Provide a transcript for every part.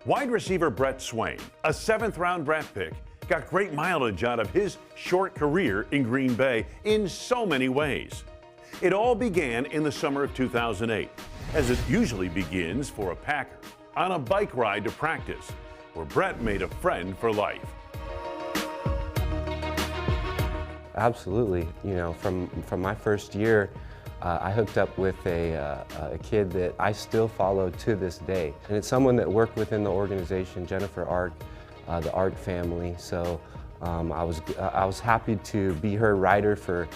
Wide receiver Brett Swain, a 7th-round draft pick, got great mileage out of his short career in Green Bay in so many ways. It all began in the summer of 2008, as it usually begins for a Packer, on a bike ride to practice, where Brett made a friend for life. Absolutely. You know, from my first year, I hooked up with a kid that I still follow to this day. And it's someone that worked within the organization, Jennifer Ark, the Ark family. So I was happy to be her rider for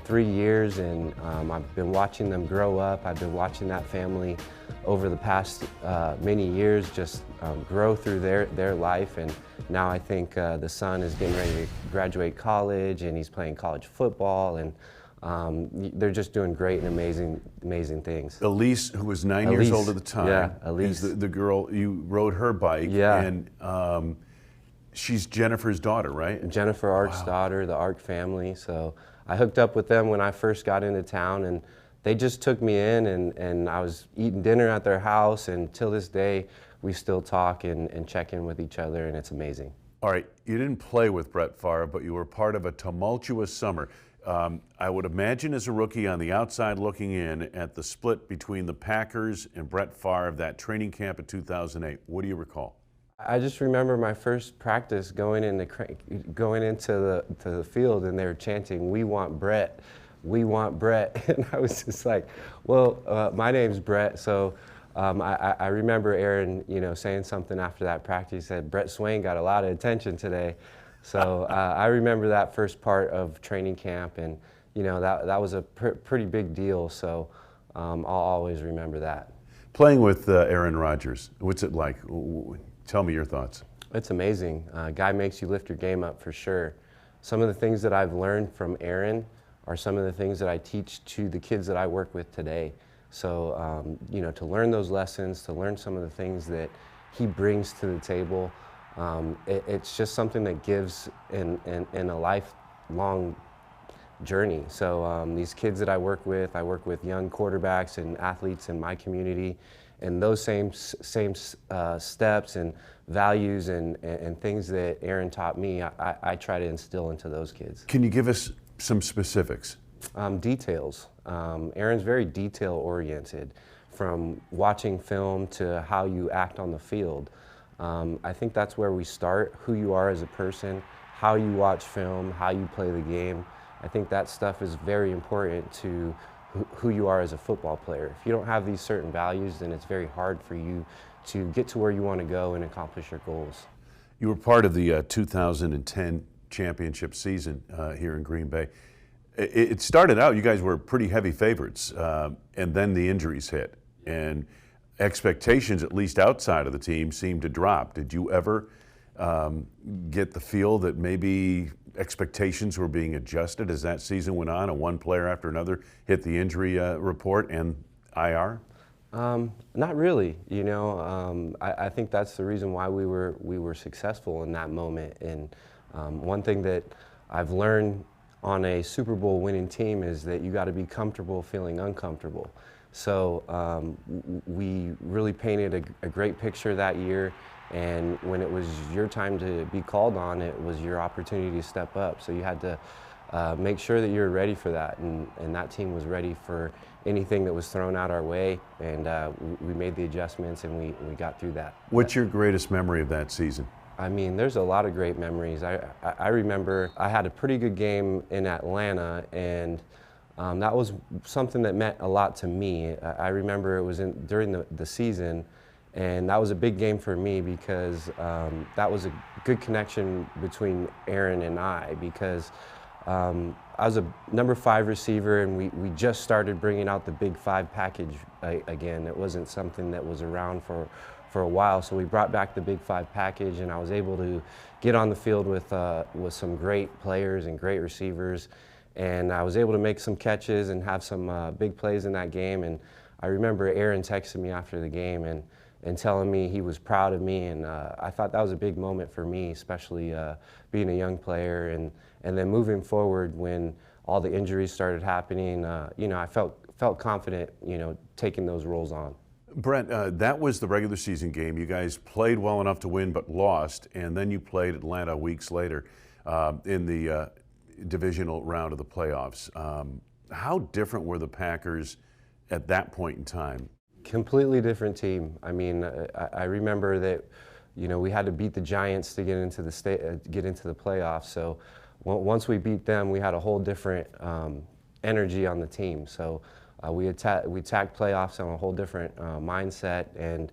3 years, and I've been watching them grow up. I've been watching that family over the past many years just grow through their life, and now I think the son is getting ready to graduate college, and he's playing college football, and they're just doing great and amazing things. Elise, who was 9 years old at the time, yeah, Elise. is the girl, you rode her bike, yeah. And she's Jennifer's daughter, right? Jennifer Ark's daughter, the Ark family. So I hooked up with them when I first got into town, and they just took me in, and I was eating dinner at their house, and till this day, we still talk and check in with each other, and it's amazing. All right, you didn't play with Brett Favre, but you were part of a tumultuous summer. I would imagine as a rookie on the outside looking in at the split between the Packers and Brett Favre, that training camp in 2008. What do you recall? I just remember my first practice going into the field, and they were chanting, "We want Brett, we want Brett." And I was just like, well, my name's Brett. So I remember Aaron, saying something after that practice. He said, "Brett Swain got a lot of attention today." So I remember that first part of training camp, and that was a pretty big deal. So I'll always remember that. Playing with Aaron Rodgers, what's it like? Tell me your thoughts. It's amazing. Guy makes you lift your game up for sure. Some of the things that I've learned from Aaron are some of the things that I teach to the kids that I work with today. So, to learn those lessons, to learn some of the things that he brings to the table, it's just something that gives in a lifelong journey. So these kids that I work with young quarterbacks and athletes in my community, and those same steps and values and things that Aaron taught me, I try to instill into those kids. Can you give us some specifics? Details. Aaron's very detail oriented, from watching film to how you act on the field. I think that's where we start, who you are as a person, how you watch film, how you play the game. I think that stuff is very important to who you are as a football player. If you don't have these certain values, then it's very hard for you to get to where you want to go and accomplish your goals. You were part of the 2010 championship season here in Green Bay. It started out, you guys were pretty heavy favorites, and then the injuries hit, and expectations, at least outside of the team, seemed to drop. Did you ever get the feel that maybe expectations were being adjusted as that season went on, and one player after another hit the injury report and IR? Not really. I think that's the reason why we were successful in that moment. And one thing that I've learned on a Super Bowl winning team is that you got to be comfortable feeling uncomfortable. So we really painted a great picture that year. And when it was your time to be called on, it was your opportunity to step up. So you had to make sure that you were ready for that. And that team was ready for anything that was thrown out our way. And we made the adjustments, and we got through that. What's your greatest memory of that season? I mean, there's a lot of great memories. I remember I had a pretty good game in Atlanta, and that was something that meant a lot to me. I remember it was during the season, and that was a big game for me because that was a good connection between Aaron and I, because I was a number 5 receiver, and we just started bringing out the Big 5 package again. It wasn't something that was around for a while, so we brought back the Big 5 package, and I was able to get on the field with some great players and great receivers, and I was able to make some catches and have some big plays in that game. And I remember Aaron texting me after the game and telling me he was proud of me, and I thought that was a big moment for me, especially being a young player, and then moving forward when all the injuries started happening. I felt confident, taking those roles on. Brett, that was the regular season game. You guys played well enough to win, but lost, and then you played Atlanta weeks later in the divisional round of the playoffs. How different were the Packers at that point in time? Completely different team. I mean, I remember that, we had to beat the Giants to get into the playoffs. So once we beat them, we had a whole different energy on the team. So we attacked playoffs on a whole different mindset. And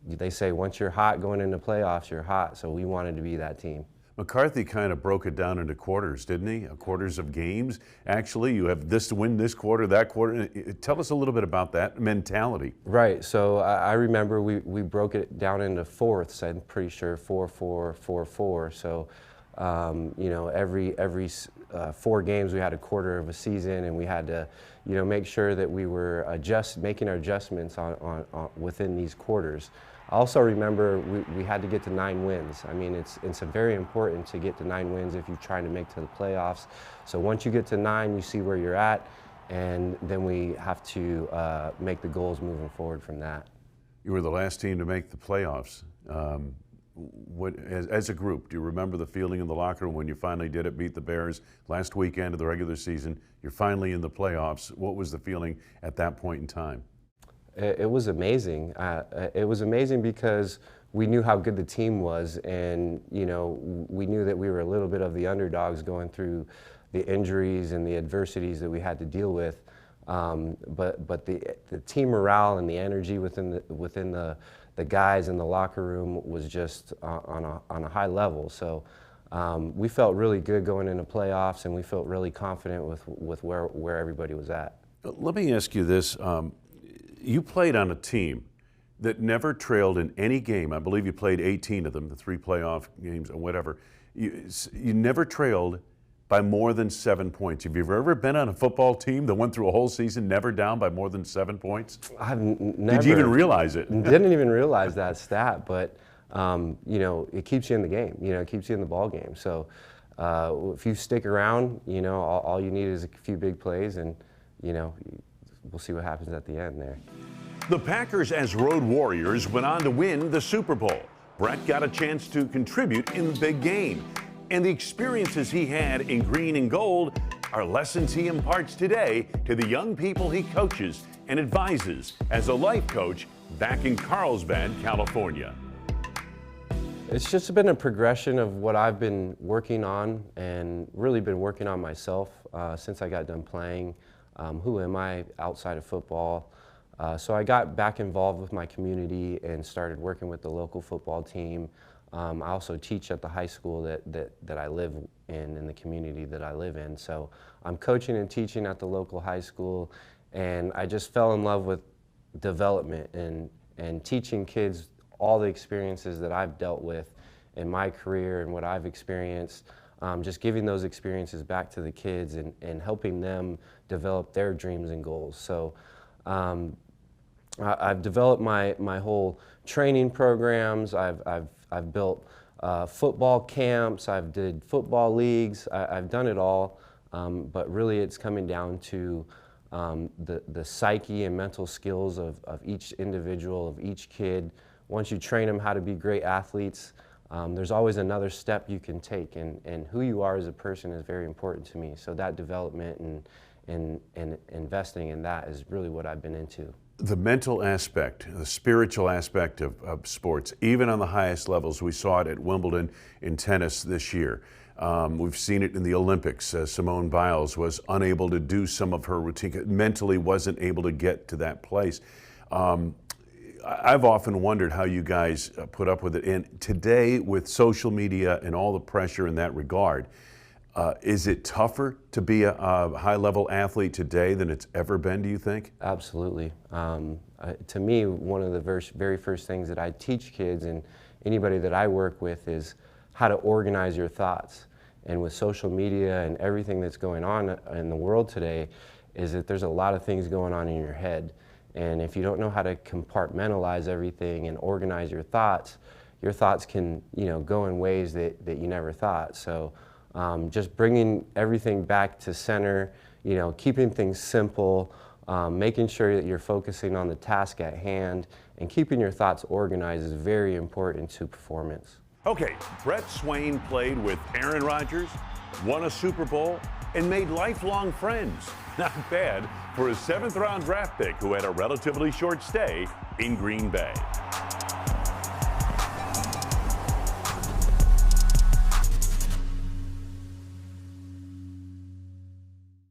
they say once you're hot going into playoffs, you're hot. So we wanted to be that team. McCarthy kind of broke it down into quarters, didn't he? Quarters of games. Actually, you have this to win this quarter, that quarter. Tell us a little bit about that mentality. Right. So I remember we broke it down into fourths. I'm pretty sure 4-4, 4-4. So every 4 games we had a quarter of a season, and we had to make sure that we were making our adjustments on within these quarters. I also remember we had to get to 9 wins. I mean, it's very important to get to 9 wins if you're trying to make to the playoffs. So once you get to 9, you see where you're at, and then we have to make the goals moving forward from that. You were the last team to make the playoffs. As a group, do you remember the feeling in the locker room when you finally did it, beat the Bears last weekend of the regular season? You're finally in the playoffs. What was the feeling at that point in time? It was amazing. It was amazing because we knew how good the team was, and we knew that we were a little bit of the underdogs going through the injuries and the adversities that we had to deal with. But the team morale and the energy within the guys in the locker room was just on a high level. So we felt really good going into playoffs, and we felt really confident with where everybody was at. Let me ask you this. You played on a team that never trailed in any game. I believe you played 18 of them, the 3 playoff games or whatever. You never trailed by more than 7 points. Have you ever been on a football team that went through a whole season never down by more than 7 points? I've never. Did you even realize it? Didn't even realize that stat, but it keeps you in the game. It keeps you in the ball game. So if you stick around, all you need is a few big plays, and we'll see what happens at the end there. The Packers as road warriors went on to win the Super Bowl. Brett got a chance to contribute in the big game. And the experiences he had in green and gold are lessons he imparts today to the young people he coaches and advises as a life coach back in Carlsbad, California. It's just been a progression of what I've been working on and really been working on myself since I got done playing. Who am I outside of football? So I got back involved with my community and started working with the local football team. I also teach at the high school that I live in the community that I live in. So I'm coaching and teaching at the local high school, and I just fell in love with development and teaching kids all the experiences that I've dealt with in my career and what I've experienced. Just giving those experiences back to the kids and helping them develop their dreams and goals. So I've developed my whole training programs. I've built football camps. I've did football leagues. I've done it all, but really it's coming down to the psyche and mental skills of each individual, of each kid. Once you train them how to be great athletes, there's always another step you can take, and who you are as a person is very important to me. So that development and investing in that is really what I've been into. The mental aspect, the spiritual aspect of sports, even on the highest levels, we saw it at Wimbledon in tennis this year. We've seen it in the Olympics. Simone Biles was unable to do some of her routine, mentally wasn't able to get to that place. I've often wondered how you guys put up with it. And today, with social media and all the pressure in that regard, is it tougher to be a high-level athlete today than it's ever been, do you think? Absolutely. To me, one of the very first things that I teach kids and anybody that I work with is how to organize your thoughts. And with social media and everything that's going on in the world today, is that there's a lot of things going on in your head. And if you don't know how to compartmentalize everything and organize your thoughts can, go in ways that you never thought. So just bringing everything back to center, keeping things simple, making sure that you're focusing on the task at hand and keeping your thoughts organized is very important to performance. Okay, Brett Swain played with Aaron Rodgers, won a Super Bowl, and made lifelong friends. Not bad for a 7th-round draft pick who had a relatively short stay in Green Bay.